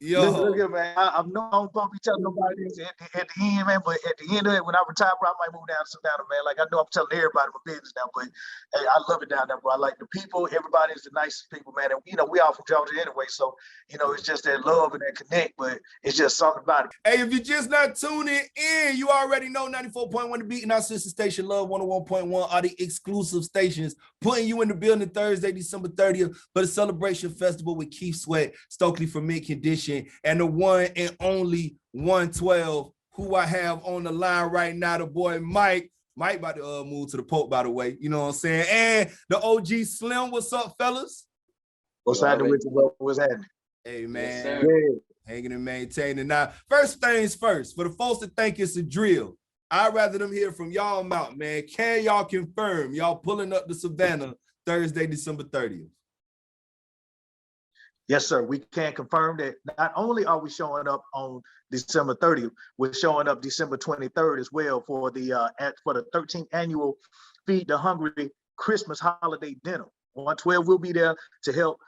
Look Yo, here, man. I'm no, I don't bump each other nobody this at the end, man. But at the end of it, when I retire, bro, I might move down to Savannah, man. Like I know I'm telling everybody my business now, but hey, I love it down there, bro. I like the people. Everybody's the nicest people, man. And we all from Georgia anyway, so it's just that love and that connect. But it's just something about it. hey, if you're just not tuning in, you already know 94.1 The Beat and our sister station, Love 101.1, are the exclusive stations, putting you in the building Thursday, December 30th for the Celebration Festival with Keith Sweat, Stokely from Mid Condition, and the one and only 112, who I have on the line right now, the boy Mike. Mike about to move to the Pope, by the way. You know what I'm saying? And the OG Slim. What's up, fellas? What's happening with you, bro? What's happening? Hey, man. Yes, Yeah. Hanging and maintaining. Now, first things first, for the folks that think it's a drill, I'd rather them hear from y'all out, man. Can y'all confirm y'all pulling up to Savannah Thursday, December 30th? Yes, sir. We can confirm that not only are we showing up on December 30th, we're showing up December 23rd as well for the 13th annual Feed the Hungry Christmas holiday dinner. 112 will be there to help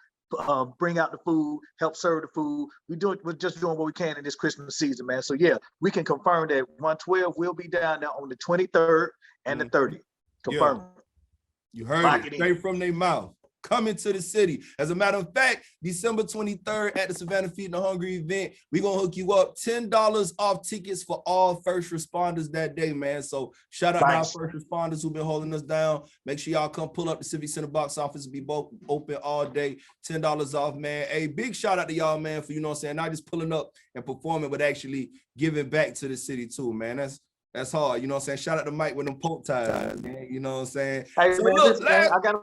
bring out the food, help serve the food. We're just doing what we can in this Christmas season, man. So yeah, we can confirm that 112 will be down there on the 23rd and the 30th. Confirm. Yeah. You heard it straight from their mouth. Coming to the city. As a matter of fact, December 23rd at the Savannah Feeding the Hungry event, we're going to hook you up $10 off tickets for all first responders that day, man. So shout out to our first responders who've been holding us down. Make sure y'all come pull up the Civic Center box office. Will be both open all day. $10 off, man. Hey, big shout out to y'all, man, for, what I'm saying, not just pulling up and performing, but actually giving back to the city too, man. That's hard, what I'm saying? Shout out to Mike with them Pope ties, man. You know what I'm saying? Hey, so man, look, man, I gotta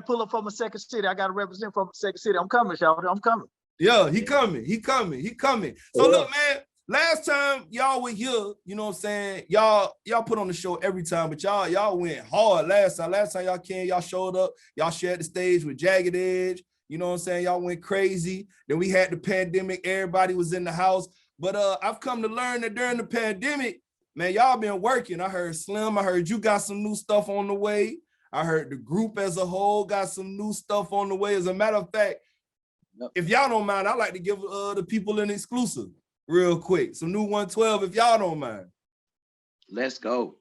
pull up from a second city. I gotta represent from a second city. I'm coming, y'all. I'm coming. Yeah, he coming. So look, man, last time y'all were here, you know what I'm saying? Y'all put on the show every time, but y'all went hard last time. Last time y'all came, y'all showed up, y'all shared the stage with Jagged Edge. You know what I'm saying? Y'all went crazy. Then we had the pandemic, everybody was in the house. But I've come to learn that during the pandemic, man, y'all been working. I heard Slim, I heard you got some new stuff on the way. I heard the group as a whole got some new stuff on the way. As a matter of fact, if y'all don't mind, I'd like to give the people an exclusive real quick. Some new 112, if y'all don't mind. Let's go.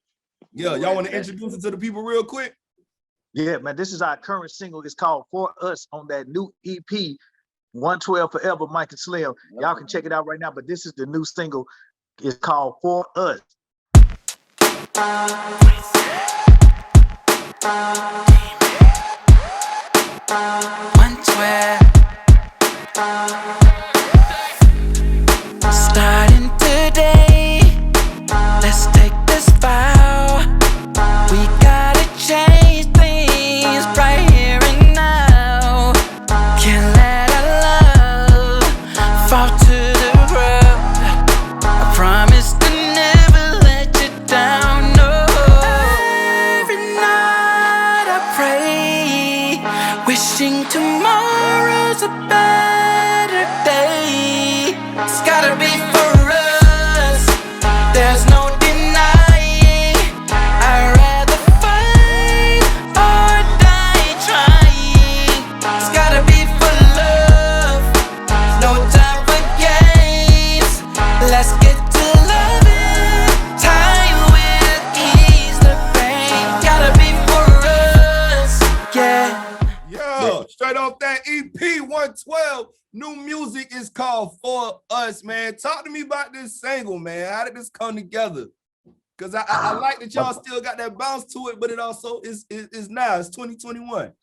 Yeah, y'all want to introduce it to the people real quick? Yeah, man, this is our current single. It's called For Us on that new EP, 112 Forever, Mike and Slim. Y'all can check it out right now, but this is the new single. It's called For Us. Starting today, let's take this vow. We gotta change things right here and now. Can't let our love fall to the ground. I promise to never let you down, no. Every night I pray, wishing tomorrow's a better day. It's gotta be for us, there's no denying. I'd rather fight or die trying. It's gotta be for love, no time for games. Let's get to loving, time will ease the pain. Gotta be for us, yeah. Yo, straight off that EP 112, new music is called For Us, man. Talk to me about this single, man. How did this come together? Because I like that y'all still got that bounce to it, but it also is now. It's 2021.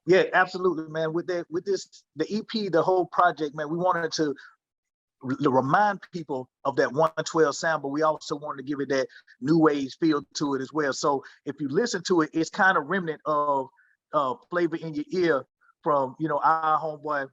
Yeah, absolutely, man. With this, the EP, the whole project, man, we wanted to remind people of that 112 sound, but we also wanted to give it that new age feel to it as well. So if you listen to it, it's kind of remnant of Flavor in Your Ear from our homeboy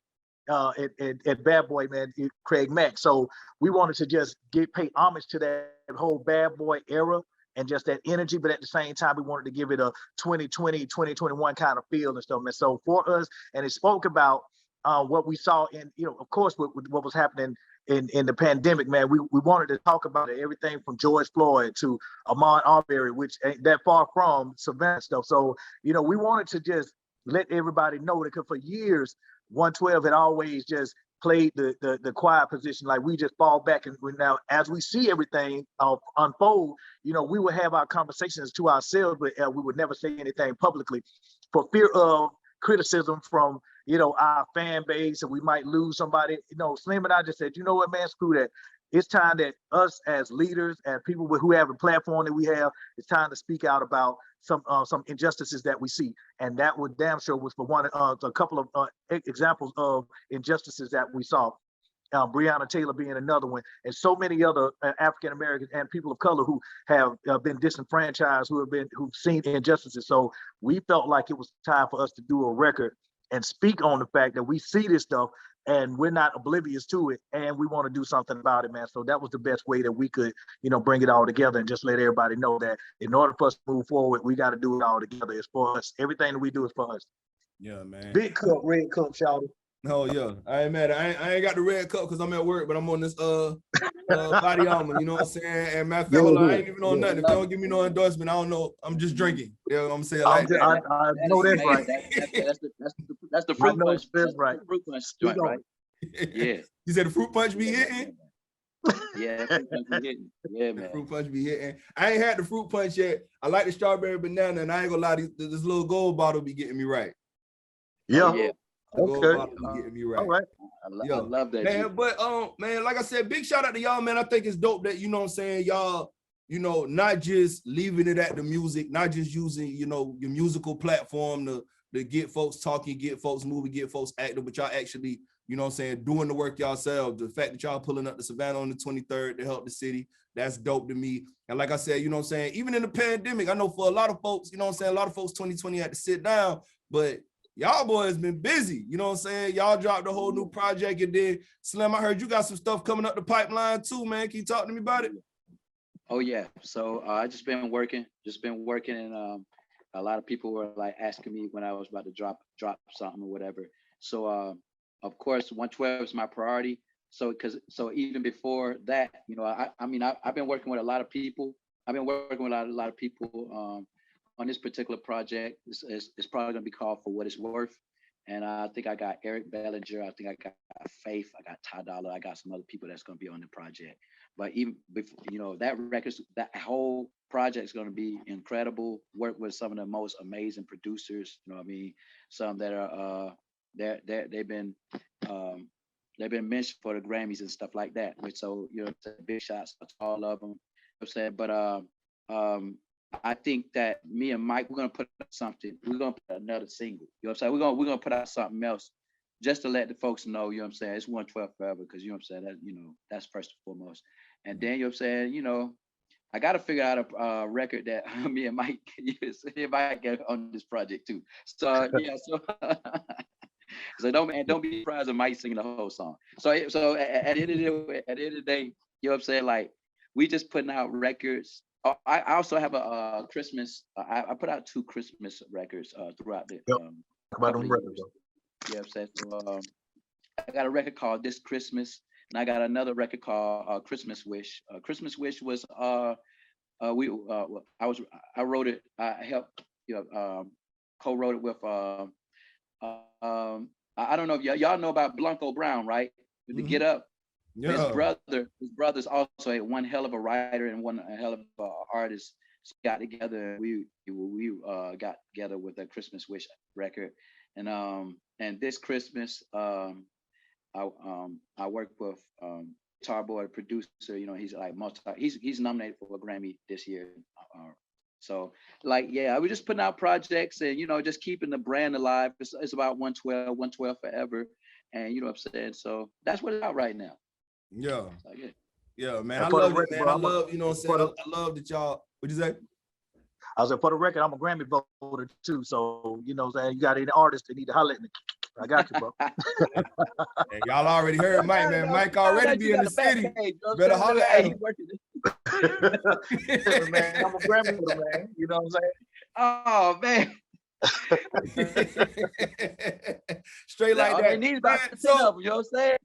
at Bad Boy, man, Craig Mack. So we wanted to just pay homage to that whole Bad Boy era and just that energy, but at the same time we wanted to give it a 2020 2021 kind of feel and stuff, man. So For Us, and it spoke about what we saw in of course what was happening in the pandemic, man. We wanted to talk about it, everything from George Floyd to Ahmaud Arbery, which ain't that far from Savannah stuff. So we wanted to just let everybody know that, because for years 112 had always just played the quiet position. Like we just fall back, and now as we see everything unfold, you know, we would have our conversations to ourselves, but we would never say anything publicly for fear of criticism from, you know, our fan base, and we might lose somebody. You know, Slim and I just said, you know what, man, screw that. It's time that us as leaders and people who have a platform that we have, it's time to speak out about some injustices that we see. And that was damn sure was for a couple of examples of injustices that we saw. Breonna Taylor being another one, and so many other African Americans and people of color who have been disenfranchised, who've seen injustices. So we felt like it was time for us to do a record and speak on the fact that we see this stuff and we're not oblivious to it, and we want to do something about it, man. So that was the best way that we could, you know, bring it all together and just let everybody know that in order for us to move forward, we got to do it all together. It's for us. Everything that we do is for us. Yeah, man. Big cup, red cup, shout it. Oh yeah, I ain't mad. I ain't got the red cup because I'm at work, but I'm on this body armor. You know what I'm saying? And matter of fact, I ain't even on nothing. If they don't give me no endorsement, I don't know. I'm just drinking. You know what I'm saying? Like I know that's right. That's the fruit punch. That's right. Fruit punch joint, right? Yeah. You said the fruit punch be hitting? Yeah, fruit punch be hitting. Yeah, man. The fruit punch be hitting. I ain't had the fruit punch yet. I like the strawberry banana, and I ain't gonna lie, this little gold bottle be getting me right. Yeah. Oh, yeah. Okay. Getting me right. All right. I love that. Man, but man, like I said, big shout out to y'all, man. I think it's dope that, you know what I'm saying, y'all, you know, not just leaving it at the music, not just using, you know, your musical platform to get folks talking, get folks moving, get folks active, but y'all actually, you know what I'm saying, doing the work yourselves. The fact that y'all pulling up to Savannah on the 23rd to help the city, that's dope to me. And like I said, you know what I'm saying, even in the pandemic, I know for a lot of folks, you know what I'm saying, a lot of folks 2020 had to sit down, but y'all boys been busy, you know what I'm saying? Y'all dropped a whole new project, and then Slim, I heard you got some stuff coming up the pipeline too, man. Can you talk to me about it? Oh yeah. So I just been working, and a lot of people were like asking me when I was about to drop something or whatever. So of course 112 is my priority. So even before that, you know, I've been working with a lot of people. I've been working with a lot of people on this particular project. It's probably gonna be called For What It's Worth. And I think I got Eric Bellinger, I think I got Faith, I got Ty Dolla, I got some other people that's gonna be on the project. But even before, you know, that whole project is gonna be incredible. Work with some of the most amazing producers, you know what I mean? Some that are they've been mentioned for the Grammys and stuff like that. So, you know, big shots to all of them. I'm saying, but I think that me and Mike, we're gonna put up something. We're gonna put another single. You know what I'm saying? We're gonna put out something else just to let the folks know. You know what I'm saying? It's 112 forever, because you know what I'm saying. That, you know, that's first and foremost. And then you know what I'm saying. You know, I got to figure out a record that me and Mike can use if I get on this project too. So yeah, so don't be surprised if Mike singing the whole song. So at the end of the day, you know what I'm saying? Like, we just putting out records. I also have a Christmas. I put out 2 Christmas records throughout the. About them records. Yeah, I'm saying. So, I got a record called This Christmas, and I got another record called Christmas Wish. Christmas Wish was I wrote it. I helped, you know, co-wrote it with I don't know if y'all know about Blanco Brown, right? With the Get Up. Yeah. His brother's also one hell of a writer and one hell of a artist. Got together, and we got together with a Christmas Wish record, and this Christmas I worked with Guitar Boy, producer. You know, he's like he's nominated for a Grammy this year. So like, yeah, I was just putting out projects and, you know, just keeping the brand alive. It's about 112 forever, and you know what I'm saying. So that's what it's out right now. Yeah. So, yeah. Yeah, man. I love it, man. I love, you know what I'm saying? I love that y'all, what'd you say? I was like, for the record, I'm a Grammy voter too. So, you know what I'm saying? You got any artists that need to holler at me, I got you, bro. And y'all already heard Mike, man. Mike already be in the city. Better holler at him. Man, I'm a Grammy voter, man. You know what Oh, I'm saying? man. Straight like that. Need about 10 of them, you know what I'm saying?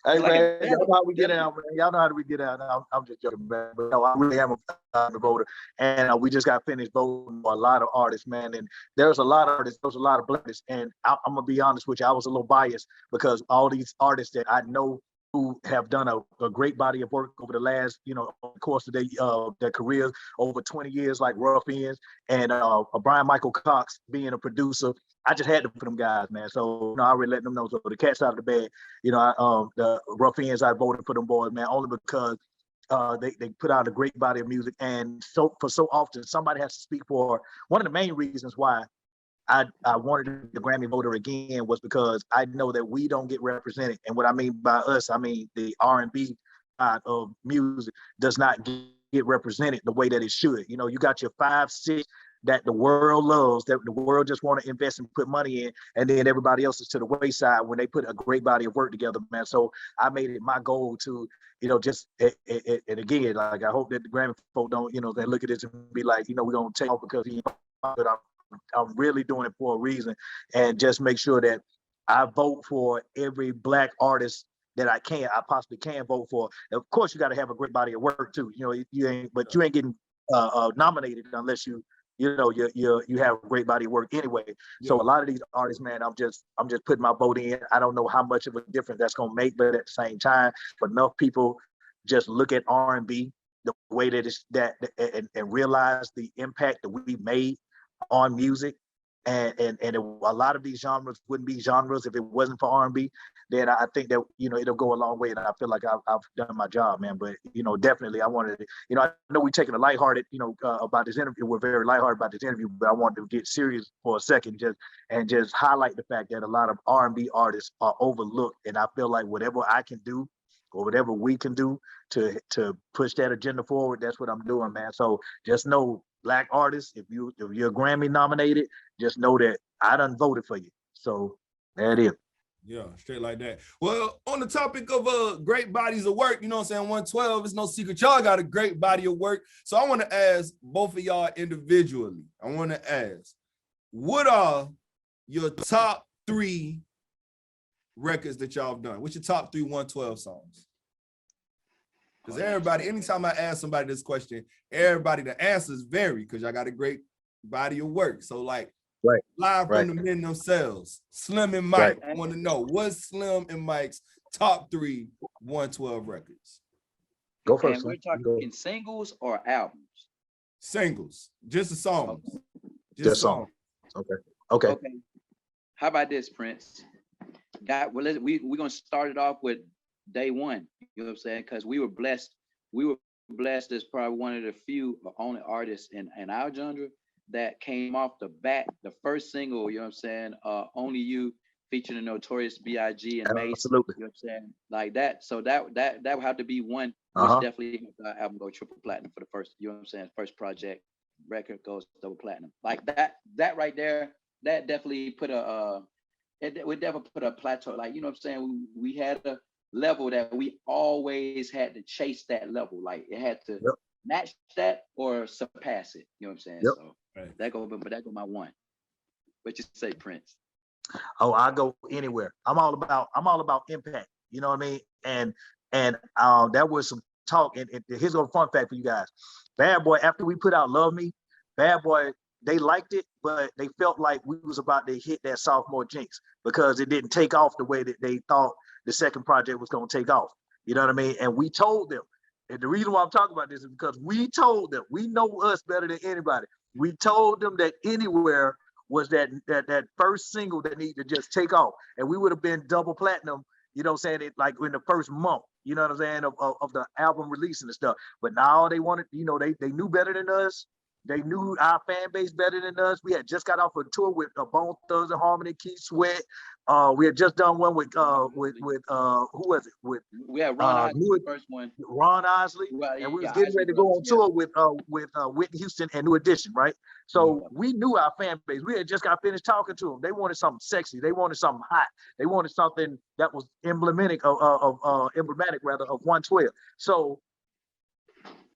Hey like a man, y'all know how we get jelly. out, man. Y'all know how we get out. I'm just joking, man. But no, I really am a voter, and we just got finished voting for a lot of artists, man. And there's a lot of artists, there's a lot of blacks, and I'm gonna be honest with you, I was a little biased because all these artists that I know who have done a great body of work over the last, over the course of their careers, over 20 years, like Rough Ends and Brian Michael Cox being a producer. I just had to put them guys, man. So I already let them know. So the cat's out of the bag. The Rough Ends, I voted for them boys, man, only because they put out a great body of music, and so often somebody has to speak for. One of the main reasons why I wanted the Grammy voter again was because I know that we don't get represented, and what I mean by us, I mean the R&B side of music does not get represented the way that it should. You got your 5, 6 that the world loves, that the world just want to invest and put money in, and then everybody else is to the wayside when they put a great body of work together, man. So I made it my goal to, just and again, like I hope that the Grammy folk don't, they look at this and be like, we're gonna take off because he. But I'm really doing it for a reason, and just make sure that I vote for every black artist that I possibly can vote for. Of course, you got to have a great body of work too. You ain't getting nominated unless you have a great body of work anyway. Yeah. So a lot of these artists, man, I'm just putting my vote in. I don't know how much of a difference that's gonna make, but at the same time, but enough people just look at R&B the way that it's and realize the impact that we made on music, and a lot of these genres wouldn't be genres if it wasn't for R&B. Then I think that it'll go a long way, and I feel like I've done my job, man. But definitely, I wanted to, I know we're taking a lighthearted, about this interview. We're very lighthearted about this interview, but I wanted to get serious for a second, just highlight the fact that a lot of R&B artists are overlooked, and I feel like whatever I can do, or whatever we can do to push that agenda forward, that's what I'm doing, man. So just know, black artists, if you're Grammy nominated, just know that I done voted for you. So there it is. Yeah, straight like that. Well, on the topic of great bodies of work, 112, it's no secret y'all got a great body of work. So I want to ask both of y'all individually. I want to ask, what are your top 3 records that y'all have done? What's your top 3 112 songs? Because everybody, anytime I ask somebody this question, everybody, the answers vary because y'all got a great body of work. So like, right, live from the men themselves, Slim and Mike, I want to know, what's Slim and Mike's top 3 112 records? Go first. And we're talking singles or albums? Singles, just a song. Okay. Just song. Okay. How about this, Prince? We're gonna start it off with day one. You know what I'm saying? Because we were blessed. We were blessed as probably one of the few only artists in our genre that came off the bat. The first single, you know what I'm saying? Only You, featuring the Notorious B.I.G. and Mace. Absolutely. You know what I'm saying? Like that. So that would have to be one. Which definitely album go triple platinum for the first. You know what I'm saying? First project record goes double platinum. Like that right there. That definitely put it would definitely put a plateau. Like, you know what I'm saying? We had a level that we always had to chase that level. Like it had to match that or surpass it. You know what I'm saying? So that go my one. What you say, Prince? Oh, I go anywhere. I'm all about impact. You know what I mean? And that was some talk. And here's a fun fact for you guys. Bad Boy, after we put out Love Me, Bad Boy, they liked it, but they felt like we was about to hit that sophomore jinx because it didn't take off the way that they thought the second project was going to take off. You know what I mean? And we told them, and the reason why I'm talking about this is because we told them, we know us better than anybody. We told them that Anywhere was that first single that needed to just take off. And we would have been double platinum, you know what I'm saying, it like in the first month, you know what I'm saying, of the album releasing and stuff. But now they wanted, they knew better than us. They knew our fan base better than us. We had just got off a tour with Bone Thugs and Harmony, Keith Sweat. We had just done one with who was it? We had Ron Isley, the first one. Ron Isley, and we was getting ready to go on tour with Whitney Houston and New Edition, right? So we knew our fan base. We had just got finished talking to them. They wanted something sexy. They wanted something hot. They wanted something that was emblematic of 112. So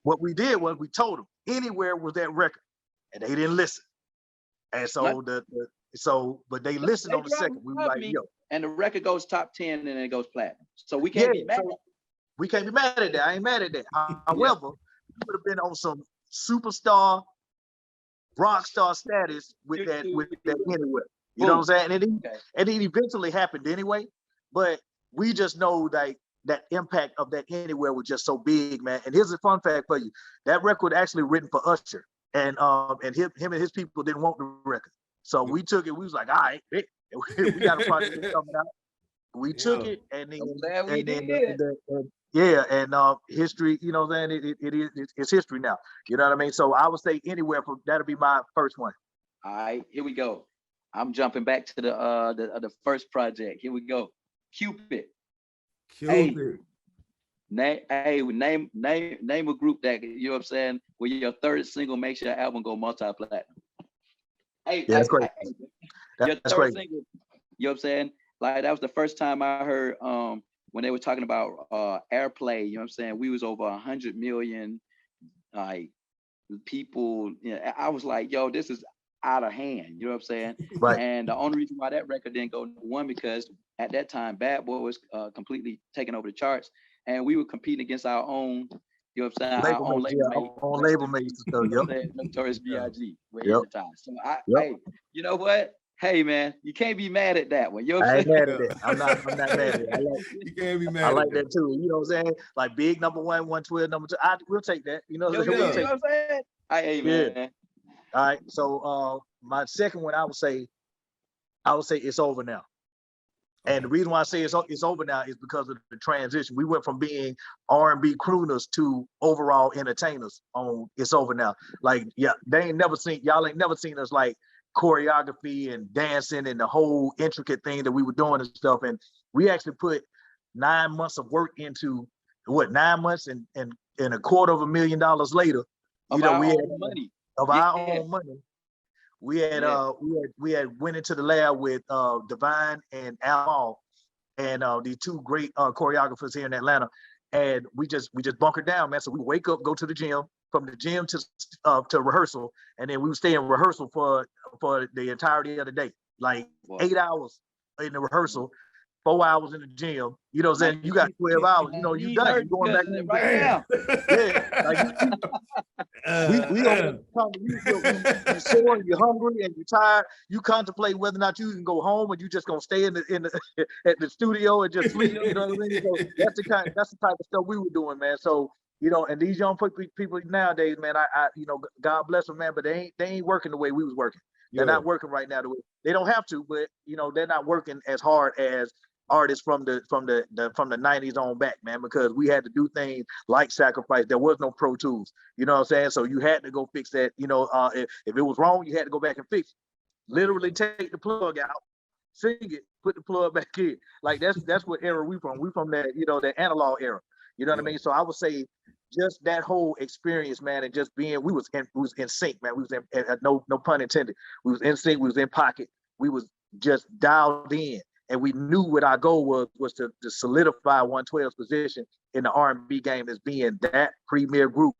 what we did was we told them Anywhere was that record, and they didn't listen. And so but they listened on the second. We were like, yo, and the record goes top 10 and then it goes platinum. So we can't be mad. So we can't be mad at that. I ain't mad at that. However, we would have been on some superstar, rock star status with that anyway. You know what I'm saying? And it eventually happened anyway. But we just know that impact of that anywhere was just so big, man. And here's a fun fact for you: that record actually written for Usher, and him and his people didn't want the record, so we took it. We was like, all right, we got a project coming out. We took it, and then history. You know what I'm saying? It's history now. You know what I mean? So I would say anywhere that'll be my first one. All right, here we go. I'm jumping back to the first project. Here we go. Cupid. Cupid. Name a group that, you know what I'm saying, where your third single makes your album go multi-platinum. Hey, yeah, that's great. Your third single, you know what I'm saying? Like, that was the first time I heard when they were talking about airplay, you know what I'm saying? We was over 100 million like people. You know, I was like, yo, this is out of hand, you know what I'm saying? Right. And the only reason why that record didn't go #1 because at that time Bad Boy was completely taking over the charts, and we were competing against our own, you know what I'm saying, our own label mates, Notorious B.I.G. at the time. So hey, you know what? Hey man, you can't be mad at that one. You know what I'm saying? I ain't mad at that. I'm not mad at it. You can't be mad. I like that too. You know what I'm saying? Like big #1, 112, #2. We'll take that. You know what I'm saying? You know what I'm saying? Hey man. Yeah. All right. So my second one, I would say It's Over Now. And the reason why I say it's over now is because of the transition. We went from being R&B crooners to overall entertainers on It's Over Now. Like, yeah, y'all ain't never seen us like choreography and dancing and the whole intricate thing that we were doing and stuff. And we actually put 9 months of work into 9 months and $250,000 later. We had money. Of our own money. We had went into the lab with Divine and Al and these two great choreographers here in Atlanta, and we just bunkered down, man. So we wake up, go to the gym, from the gym to rehearsal, and then we would stay in rehearsal for the entirety of the day, like 8 hours in the rehearsal, 4 hours in the gym. You know what I'm saying? You got 12 hours. You know, you done. You going back there right now. Yeah. Like, you're sore, you're hungry, and you're tired. You contemplate whether or not you can go home, or you just gonna stay at the studio and just sleep. You know what I mean? So that's the type of stuff we were doing, man. So, you know, and these young people nowadays, man, I you know, God bless them, man, but they ain't working the way we was working. They're not working right now the way they don't have to, but you know, they're not working as hard as artists from the 90s on back, man, because we had to do things like Sacrifice. There was no Pro Tools, you know what I'm saying? So you had to go fix that, you know, if it was wrong, you had to go back and fix it. Literally take the plug out, sing it, put the plug back in. Like that's what era we from. We from that, you know, that analog era. You know what I mean? So I would say just that whole experience, man, and just being, we was in sync, man. We was in no pun intended. We was in sync, we was in pocket, we was just dialed in. And we knew what our goal was to solidify 112's position in the R&B game as being that premier group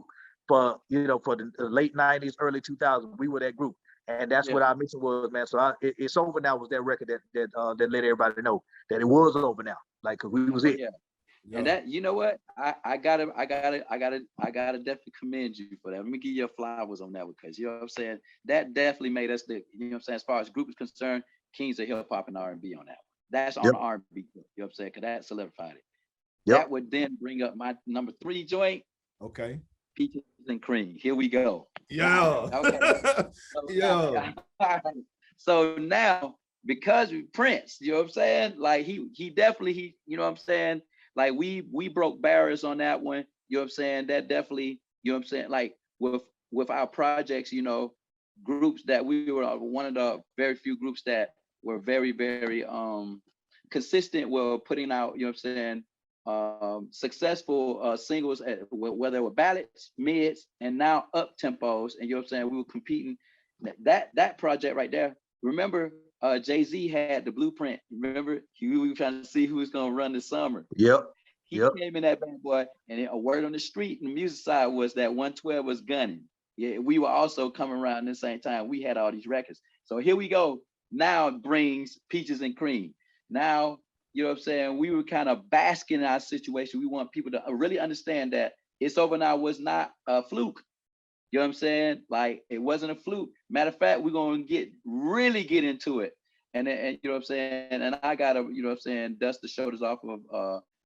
for the late 90s, early 2000s. We were that group, and that's what our mission was, man. So It's Over Now was that record that let everybody know that it was over now, like, cause we was it. Yeah. And that, you know what, I gotta definitely commend you for that. Let me give you flowers on that, because you know what I'm saying, that definitely made us you know what I'm saying, as far as group is concerned, kings of hip hop and R&B on that one. That's on the R&B, you know what I'm saying? Because that solidified it. That would then bring up my number 3 joint. Okay. Peaches and Cream. Here we go. Yeah. Okay. So now, because Prince, you know what I'm saying? Like he definitely, you know what I'm saying? Like we broke barriers on that one. You know what I'm saying? That definitely, you know what I'm saying? Like with our projects, you know, groups that we were one of the very few groups that were very, very consistent with putting out, you know what I'm saying, successful singles, whether it were ballads, mids, and now up tempos. And you know what I'm saying, we were competing. That project right there. Remember, Jay-Z had the blueprint. Remember, we were trying to see who was gonna run this summer. He came in that Bad Boy, and a word on the street and the music side was that 112 was gunning. Yeah, we were also coming around at the same time. We had all these records. So here we go. Now it brings Peaches and Cream. now, you know what I'm saying, we were kind of basking in our situation. We want people to really understand that It's Over Now was not a fluke. You know what I'm saying? Like, it wasn't a fluke. Matter of fact, we're going to really get into it. And you know what I'm saying? And I got to, you know what I'm saying, dust the shoulders off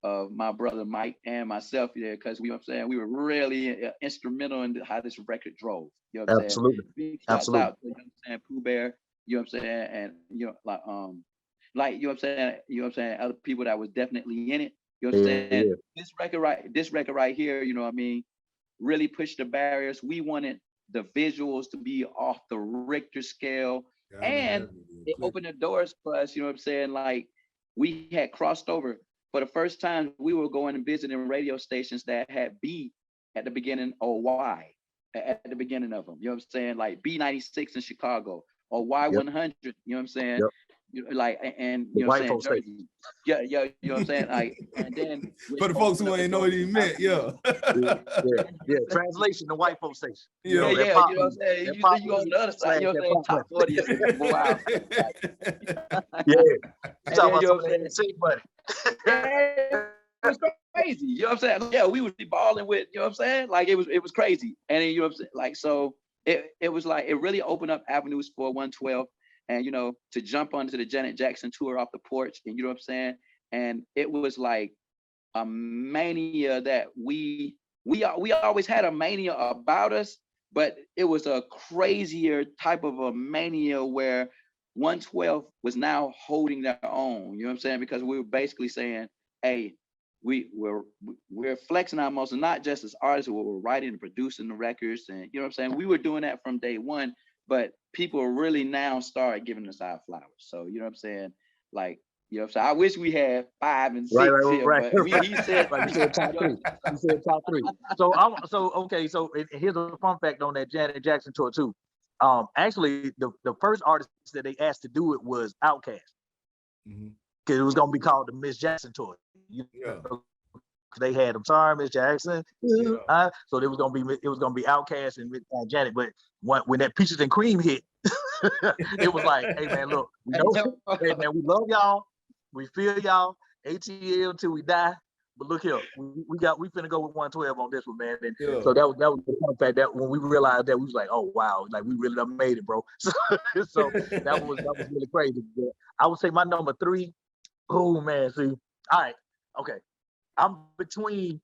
of my brother Mike and myself there, because we, you know what I'm saying, we were really instrumental in how this record drove. You know what I'm Absolutely. saying? Big shouts Absolutely. out to, you know what I'm saying, Pooh Bear, you know what I'm saying, and you know, like you know what I'm saying, you know what I'm saying, other people that was definitely in it. You know what I'm Yeah, saying? yeah. This record right here, you know what I mean, really pushed the barriers. We wanted the visuals to be off the Richter scale, and it opened the doors for us. You know what I'm saying? Like, we had crossed over for the first time. We were going and visiting radio stations that had B at the beginning or Y at the beginning of them. You know what I'm saying? Like B96 in Chicago or Y100. You know what I'm saying? Yep. You know, like, and The you know what white I'm folks saying? say. Jersey. Yeah, you know what I'm saying? Like, and then For the folks who ain't know what he meant, yeah. Yeah. Translation, the white folks say. Yeah, you know what I'm saying? You on the other side, you know what I'm saying? Top 40. Wow. Yeah. And Talking then, about you know some what of I'm that seed money. Yeah, it was crazy. You know what I'm saying? Yeah, we would be balling with, you know what I'm saying? Like, it was crazy. And then, you know what I'm saying? Like, so it was like, it really opened up avenues for 112, and, you know, to jump onto the Janet Jackson tour off the porch, and you know what I'm saying? And it was like a mania that we always had a mania about us, but it was a crazier type of a mania where 112 was now holding their own. You know what I'm saying? Because we were basically saying, hey, we're flexing our muscles, not just as artists, we were writing and producing the records, and you know what I'm saying? We were doing that from day one, but people really now started giving us our flowers. So you know what I'm saying? Like, you know what I'm saying? I wish we had 5 and 6 here, Right. but he said, Like you said, top three. You said top three. So okay. So here's a fun fact on that Janet Jackson tour too. Actually, the first artist that they asked to do it was Outkast, because it was gonna be called the Miss Jackson tour. Yeah. They had, I'm sorry, Miss Jackson. Yeah. So it was gonna be Outkast and Janet. But when that Peaches and Cream hit, it was like, hey man, look, hey man, we love y'all, we feel y'all, ATL till we die. But look here, we finna go with 112 on this one, man. And so that was the fun fact, that when we realized that, we was like, oh wow, like we really done made it, bro. So that was really crazy. But I would say my number 3. Oh man, see, all right, okay. I'm between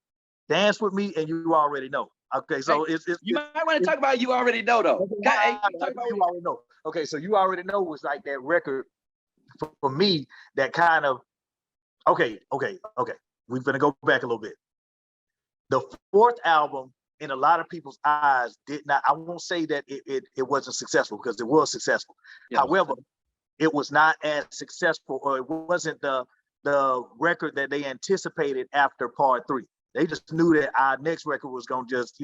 Dance With Me and You Already Know. Okay, so you might want to talk about You Already Know, though. You Already Know. Okay, so You Already Know was like that record for me that kind of, okay. We're gonna go back a little bit. The 4th album, in a lot of people's eyes, did not, I won't say that it wasn't successful, because it was successful. Yes. However, it was not as successful, or it wasn't the record that they anticipated after part 3. They just knew that our next record was gonna just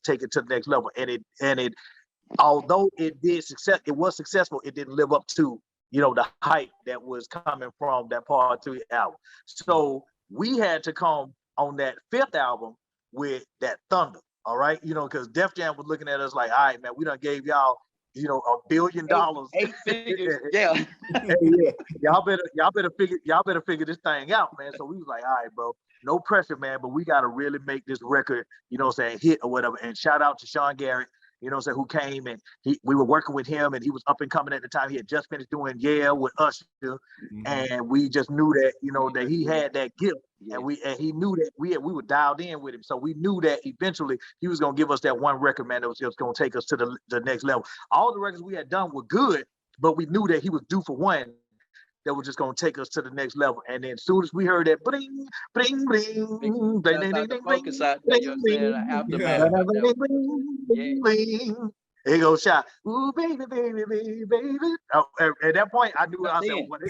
take it to the next level. And it although it was successful, it didn't live up to, the hype that was coming from that part 3 album. So we had to come on that 5th album with that thunder. All right, because Def Jam was looking at us like, all right, man, we done gave y'all, $1 billion. 8 figures. Yeah. Hey, yeah. Y'all better figure this thing out, man. So we was like, all right, bro, no pressure, man, but we gotta really make this record, hit or whatever. And shout out to Sean Garrett, who came, and we were working with him, and he was up and coming at the time. He had just finished doing Yeah with Usher, and we just knew that, that he had that gift. Yeah. And he knew that we were dialed in with him. So we knew that eventually he was gonna give us that one record, man, that was just gonna take us to the next level. All the records we had done were good, but we knew that he was due for one that was just gonna take us to the next level. And then as soon as we heard that bling, bling, bling, bling, bling, he goes shot. Ooh, baby, baby, baby, baby. Oh, at that point, I knew. I said, well,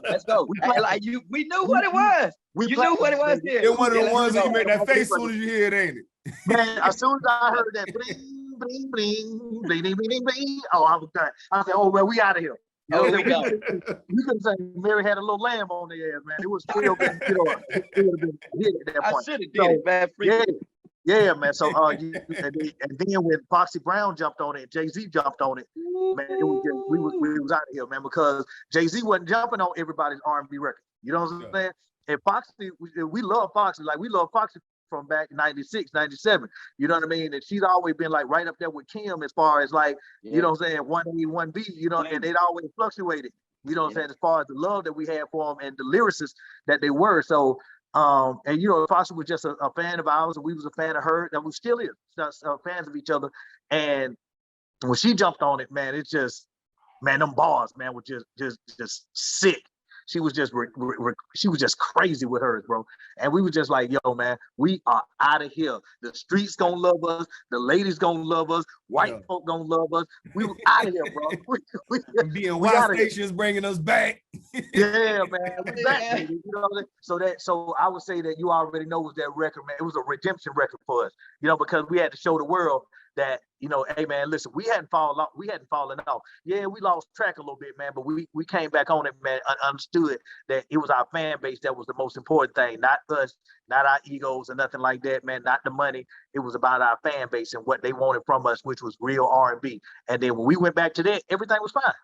let's go. We knew what it was. You knew what it was. It's one of the ones that you make that face as soon as you hear it, ain't it? Man, as soon as I heard that bling, bling, bling, bling, bling, bling, bling, oh, I was done. I said, oh, well, we out of here. We couldn't say Mary Had a Little Lamb on the air, man. It was still been, it would have been hit at that point. I should have did it, man. Yeah, man. So and then when Foxy Brown jumped on it, Jay-Z jumped on it, man, it was just we was out of here, man, because Jay-Z wasn't jumping on everybody's R&B record. You know what I'm Yeah. saying? And Foxy, we love Foxy, like we love Foxy from back in 96, 97. You know what I mean? And she's always been like right up there with Kim as far as like, you know what I'm saying, 1A, 1B, you know, and they'd always fluctuated, you know what I'm saying, as far as the love that we had for them and the lyricists that they were. So and you know, Foxy was just a fan of ours, and we was a fan of her, and we still is fans of each other. And when she jumped on it, man, it's just, man, them bars, man, were just sick. She was just she was just crazy with hers, bro. And we were just like, yo, man, we are out of here. The streets gonna love us. The ladies gonna love us. White folk gonna love us. We were out of here, bro. Being Y stations bringing us back. Yeah, man. Exactly. You know what I'm saying? So I would say that you already know was that record, man. It was a redemption record for us, you know, because we had to show the world that, you know, hey man, listen, we hadn't fallen off. Yeah, we lost track a little bit, man, but we came back on it, man, understood that it was our fan base that was the most important thing, not us, not our egos or nothing like that, man, not the money. It was about our fan base and what they wanted from us, which was real R&B. And then when we went back to that, everything was fine.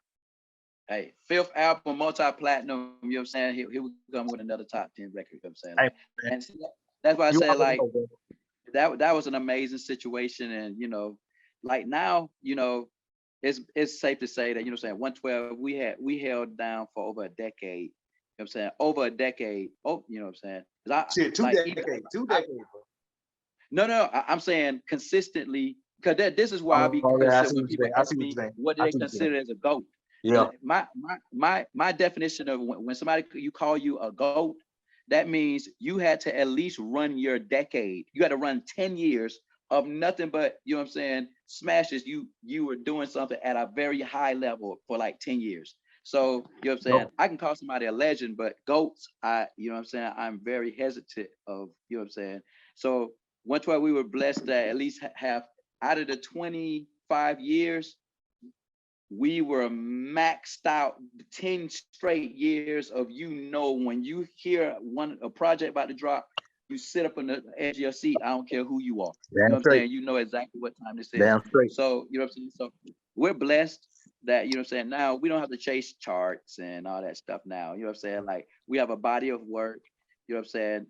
Hey, 5th album, multi-platinum, you know what I'm saying? Here we come with another top 10 record, you know what I'm saying? Like, hey, and see, that's why I said, like, know, that was an amazing situation. And, you know, like now, you know, it's safe to say that, you know what I'm saying, 112, we held down for over a decade, you know what I'm saying? Over a decade. Oh, you know what I'm saying? Shit, two decades, bro. No, I'm saying consistently, because this is why I be concerned when people ask me, what do they consider as a GOAT? Yeah. My definition of when somebody call you a GOAT, that means you had to at least run your decade. You had to run 10 years of nothing but, you know what I'm saying, smashes. You were doing something at a very high level for like 10 years. So, you know what I'm saying? I can call somebody a legend, but GOATs, you know what I'm saying, I'm very hesitant of, you know what I'm saying? So 112, we were blessed that at least have, out of the 25 years, we were maxed out 10 straight years of, you know, when you hear a project about to drop, you sit up on the edge of your seat. I don't care who you are. You know what I'm saying? You know exactly what time this is. Damn straight. So, you know what I'm saying? So we're blessed that, you know what I'm saying, now we don't have to chase charts and all that stuff now. You know what I'm saying? Like, we have a body of work, you know what I'm saying?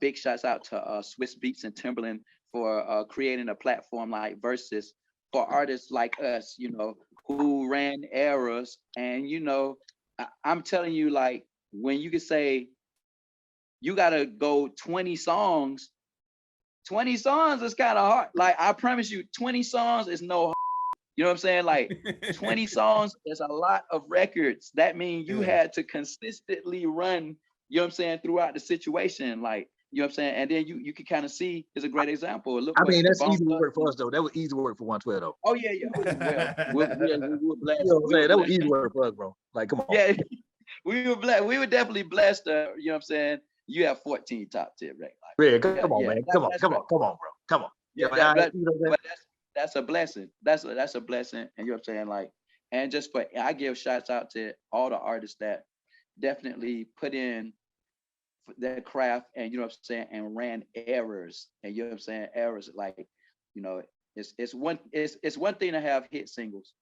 Big shouts out to Swiss Beats and Timberland for creating a platform like Versus for artists like us, you know, who ran eras. And, you know, I'm telling you, like, when you can say you got to go 20 songs is kind of hard. Like, I promise you, 20 songs is no hard. You know what I'm saying? Like, 20 songs is a lot of records. That means you had to consistently run, you know what I'm saying, throughout the situation. Like, you know what I'm saying? And then you can kind of see, is a great example. Look, I mean, that's easy work for us, though. That was easy work for 112, though. Oh, yeah. Well, we were blessed. You know what I'm saying? That was easy work for us, bro. Like, come on. Yeah, we were blessed. We were definitely blessed. You know what I'm saying? You have 14 top 10 records. Like, yeah, come on, man. Come on, bro. Come on. Yeah, but that's a blessing. That's a blessing. And you know what I'm saying? Like, and just for, I give shouts out to all the artists that definitely put in their craft, and you know what I'm saying, and ran errors. And you know what I'm saying? Errors, like, you know, it's one thing to have hit singles.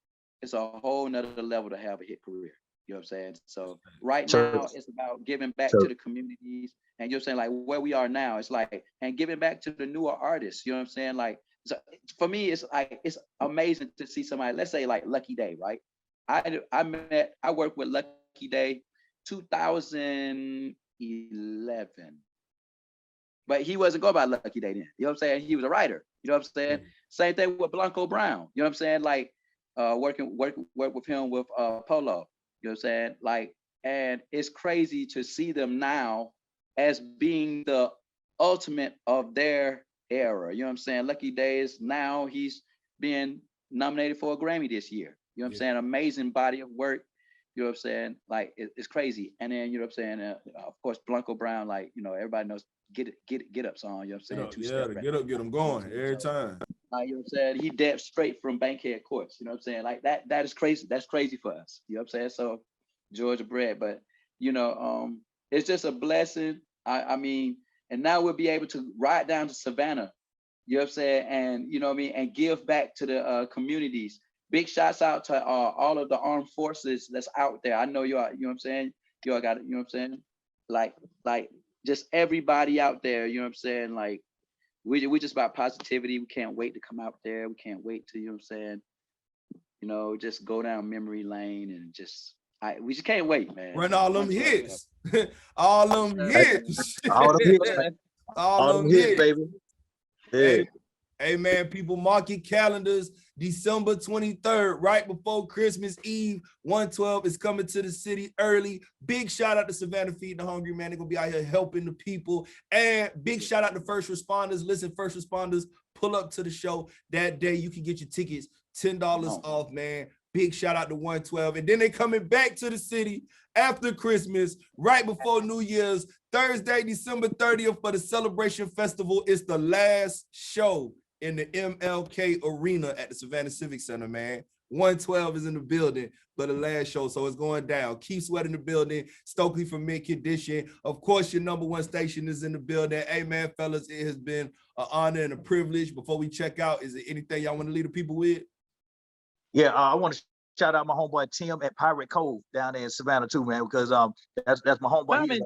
It's a whole nother level to have a hit career. You know what I'm saying? So right now it's about giving back to the communities, and you're saying, like, where we are now, it's like, and giving back to the newer artists. You know what I'm saying? Like, so for me, it's like, it's amazing to see somebody, let's say like Lucky Day, right? I worked with Lucky Day 2011, but he wasn't going by Lucky Day then. You know what I'm saying? He was a writer. You know what I'm saying? Same thing with Blanco Brown. You know what I'm saying? Like, work with him with Polo. You know what I'm saying? Like, and it's crazy to see them now as being the ultimate of their era. You know what I'm saying? Lucky Days, now he's being nominated for a Grammy this year. You know what I'm saying? Amazing body of work. You know what I'm saying? Like, it's crazy. And then, you know what I'm saying? Of course, Blanco Brown, like, you know, everybody knows Get Up song. You know what I'm saying? Get up, get them going every time. You know what I'm saying? He dabbed straight from Bankhead Courts. You know what I'm saying? Like, that is crazy. That's crazy for us. You know what I'm saying? So Georgia bred, but you know, it's just a blessing. I mean, and now we'll be able to ride down to Savannah You know what I'm saying? And you know what I mean? And give back to the communities. Big shouts out to all of the armed forces that's out there. I know you are, you know what I'm saying? You all got it, you know what I'm saying? Like just everybody out there, you know what I'm saying? Like we just about positivity. We can't wait to come out there. We can't wait to, you know what I'm saying? You know, just go down memory lane and just we just can't wait, man. Run all them hits. All them hits. All them hits, man. All them hits, baby. Yeah. Hey man, people, mark your calendars. December 23rd, right before Christmas Eve, 112 is coming to the city early. Big shout out to Savannah Feeding the Hungry, man. They're gonna be out here helping the people. And big shout out to first responders. Listen, first responders, pull up to the show that day. You can get your tickets $10 off, man. Big shout out to 112. And then they coming back to the city after Christmas, right before New Year's, Thursday, December 30th for the Celebration Festival. It's the last show in the MLK Arena at the Savannah Civic Center, man. 112 is in the building for the last show, so it's going down. Keith Sweat in the building, Stokely from Mid Condition. Of course, your #1 station is in the building. Hey, man, fellas, it has been an honor and a privilege. Before we check out, is there anything y'all want to leave the people with? Yeah, I want to shout out my homeboy Tim at Pirate Cove down there in Savannah too, man, because that's my homeboy.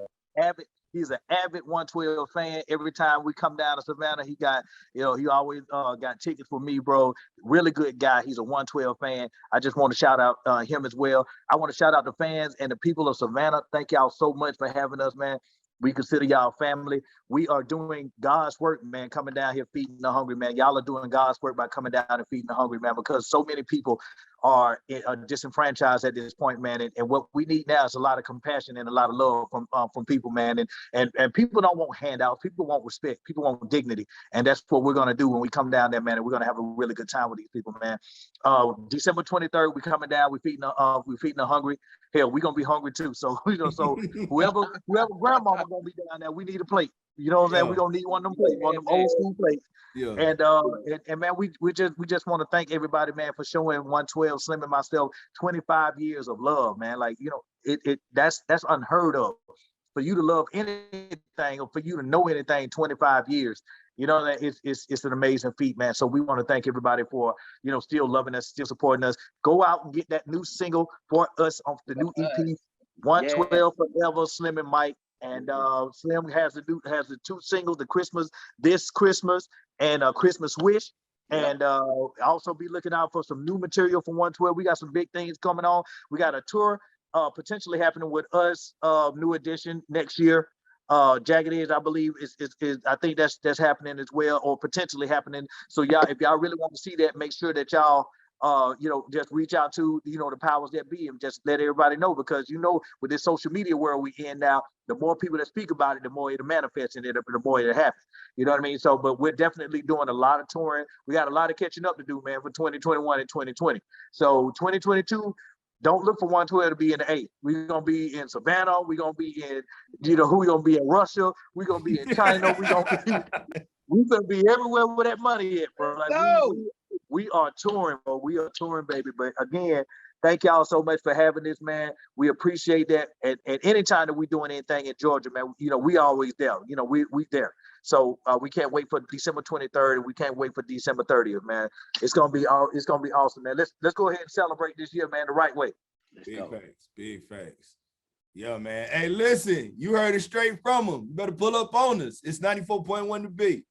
He's an avid 112 fan. Every time we come down to Savannah, he got, he always got tickets for me, bro. Really good guy. He's a 112 fan. I just want to shout out him as well. I want to shout out the fans and the people of Savannah. Thank y'all so much for having us, man. We consider y'all family. We are doing God's work, man, coming down here feeding the hungry, man. Y'all are doing God's work by coming down and feeding the hungry, man, because so many people are disenfranchised at this point, man. And what we need now is a lot of compassion and a lot of love from people, man. And people don't want handouts. People want respect. People want dignity. And that's what we're going to do when we come down there, man. And we're going to have a really good time with these people, man. December 23rd, we're coming down. We're feeding the hungry. Hell, we're going to be hungry too. So, so whoever grandmama going to be down there, we need a plate. You know what I'm saying? We're going to need one of them plates, one of them old school plates. Yeah. And man, we just want to thank everybody, man, for showing 112 Slim and myself 25 years of love, man. Like, that's unheard of. For you to love anything or for you to know anything 25 years, that it's an amazing feat, man. So we want to thank everybody for, still loving us, still supporting us. Go out and get that new single for us off the new EP, 112 Forever, Slim and Mike. And Slim has the 2 singles, This Christmas and Christmas Wish. And also be looking out for some new material from 112. We got some big things coming on. We got a tour potentially happening with us, New Edition next year. Jagged Edge, I believe, is I think that's happening as well, or potentially happening. So y'all, if y'all really want to see that, make sure that y'all just reach out to, the powers that be and just let everybody know, because, with this social media world we in now, the more people that speak about it, the more it'll manifest and the more it'll happen. You know what I mean? So, but we're definitely doing a lot of touring. We got a lot of catching up to do, man, for 2021 and 2020. So 2022, don't look for 112 to be in the A. We're going to be in Savannah. We're going to be in, we're going to be in Russia. We're going to be in China. We're going to be everywhere where that money is, bro. Like, we are touring, bro. We are touring, baby. But again, thank y'all so much for having this, man. We appreciate that. And any time that we're doing anything in Georgia, man, we always there. We there. So we can't wait for December 23rd, and we can't wait for December 30th, man. It's gonna be awesome, man. Let's go ahead and celebrate this year, man, the right way. Big facts. Yeah, man. Hey, listen, you heard it straight from them. You better pull up on us. It's 94.1 The Beat.